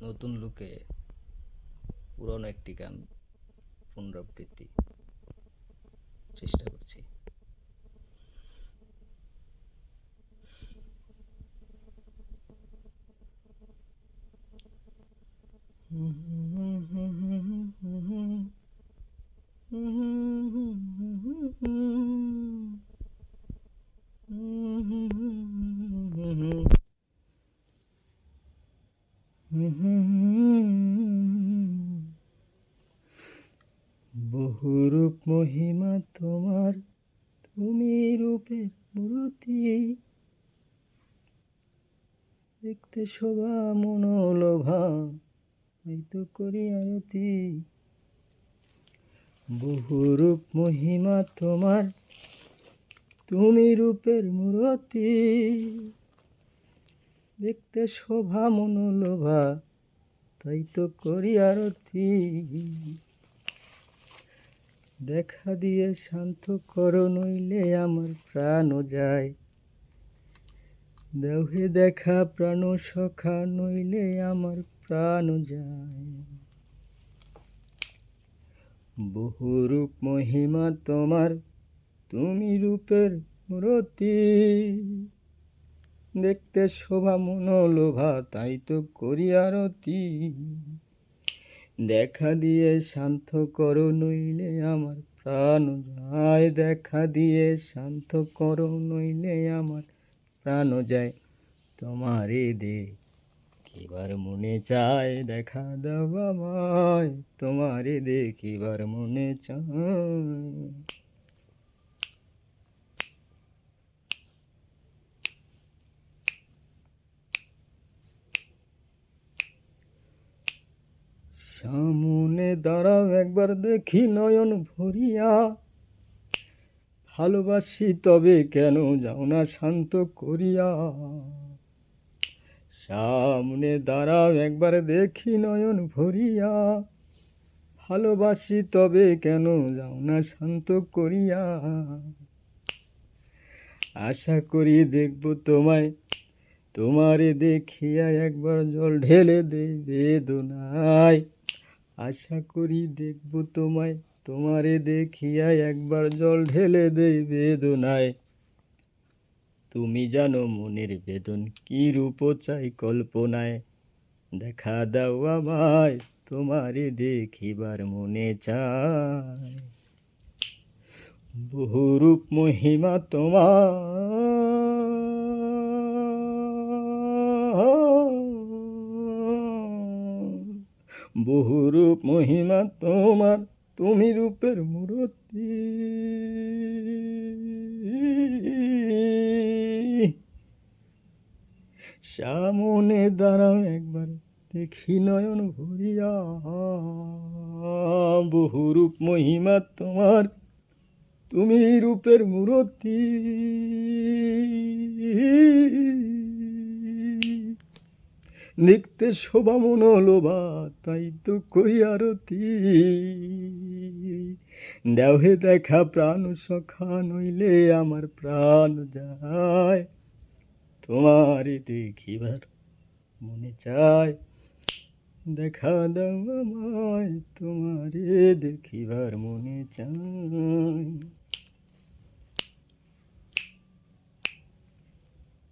নতুন লুকে পুরনো একটি গান পুনরাবৃত্তি চেষ্টা করছি। বহুরূপ মহিমা তোমার, তুমি রূপের মূর্তি, দেখতে শোভা মনোলোভা, এই তো করি আরতি। বহুরূপ মহিমা তোমার, তুমি রূপের মূর্তি, দেখতে শোভা মনোলোভা, তাই তো করি আরতি। দেখা দিয়ে শান্ত করো, নইলে আমার প্রাণ যায়। দেও হে দেখা প্রাণ সখা, নইলে আমার প্রাণ যায়। বহুরূপ মহিমা তোমার, তুমি রূপের মূর্তি, দেখতে শোভা মনোলোভা, তাই তো করি আরতি। দেখা দিয়ে শান্ত করো, নইলে আমার প্রাণ যায়। দেখা দিয়ে শান্ত করো, নইলে আমার প্রাণ যায়। তোমারে দেখিবার মনে চায়, দেখা দাও আমায়, তোমারে দেখিবার মনে চায়। সামনে দাঁড়াও একবার দেখি নয়ন ভরিয়া, ভালোবাসি তবে কেন যাও না শান্ত করিয়া। সামনে দাঁড়াও একবার দেখি নয়ন ভরিয়া, ভালোবাসি তবে কেন যাও না শান্ত করিয়া। আশা করি দেখব তোমায়, তোমারে দেখিয়া একবার জল ঢেলে দে বেদনায়। আশা করি দেখব তোমায়, তোমারে দেখিয়া একবার জল ঢেলে দে বেদনায়। তুমি জানো মনের বেদন, কি রূপ চাই কল্পনায়। দেখা দাও আমায়, তোমারে দেখিবার মনে চায়। বহুরূপ মহিমা তোমার, বহুরূপ মহিমা তোমার, তুমি রূপের মূর্তি। সামনে দাঁড়াও একবার দেখি নয়ন ভরিয়া, বহুরূপ মহিমা তোমার, তুমি রূপের মূর্তি। দেখতে শোভা মনোলোভা, তাই তো করি আরতি। দেও হে দেখা প্রাণ সখা, নইলে আমার প্রাণ যায়। তোমারে দেখিবার মনে চায়, দেখা দাও আমায়, তোমারে দেখিবার মনে চায়।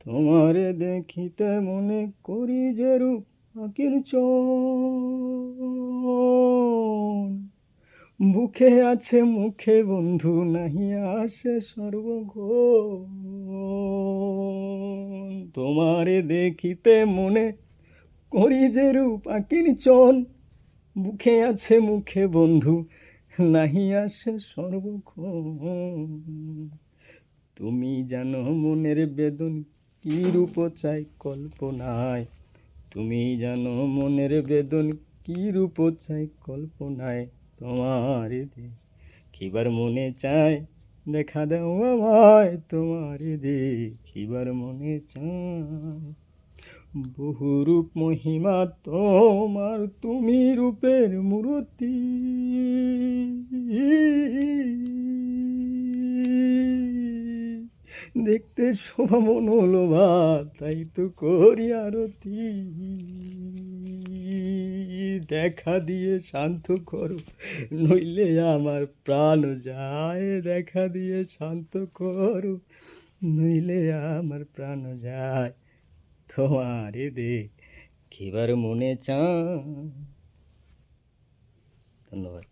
তোমারে দেখিতে মনে করি যে রূপ আঁকির চন, বুকে আছে মুখে বন্ধু, নাহি আসে সর্বক্ষণ। তোমারে দেখিতে মনে করি যে রূপ আঁকির চন, বুকে আছে মুখে বন্ধু, নাহি আসে সর্বক্ষণ। তুমি জানো মনের বেদন, কি রূপ চাই কল্পনায়। তুমি জানো মনের বেদন, কি রূপ চাই কল্পনায়। তোমারে দেখিবার মনে চায়, দেখা দাও আমায়, তোমারে দেখিবার মনে চায়। বহুরূপ মহিমা তোমার, তুমি রূপের মূর্তি। দেখতে শোভা মনোলোভা, তাই তো করি আরতি। দেখা দিয়ে শান্ত করো, নইলে আমার প্রাণ যায়। দেখা দিয়ে শান্ত করো, নইলে আমার প্রাণ যায়। তোমারে দেখিবার মনে চায়। ধন্যবাদ।